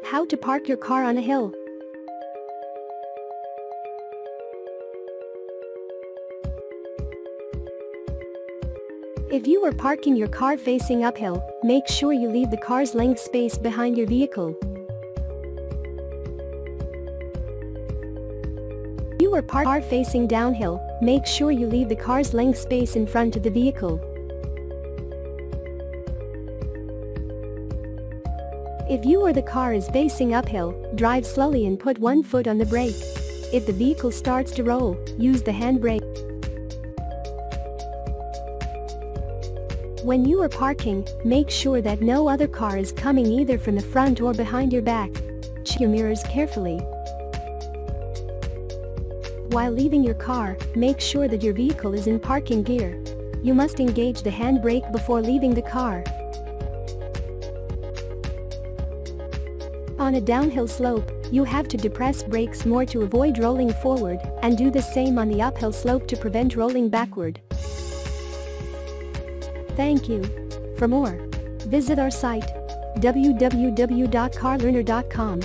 How to park your car on a hill. If you are parking your car facing uphill, make sure you leave the car's length space behind your vehicle. If you are parked car facing downhill, make sure you leave the car's length space in front of the vehicle. If you or the car is facing uphill, drive slowly and put one foot on the brake. If the vehicle starts to roll, use the handbrake. When you are parking, make sure that no other car is coming either from the front or behind your back. Check your mirrors carefully. While leaving your car, make sure that your vehicle is in parking gear. You must engage the handbrake before leaving the car. On a downhill slope, you have to depress brakes more to avoid rolling forward, and do the same on the uphill slope to prevent rolling backward. Thank you. For more, visit our site www.carlearner.com.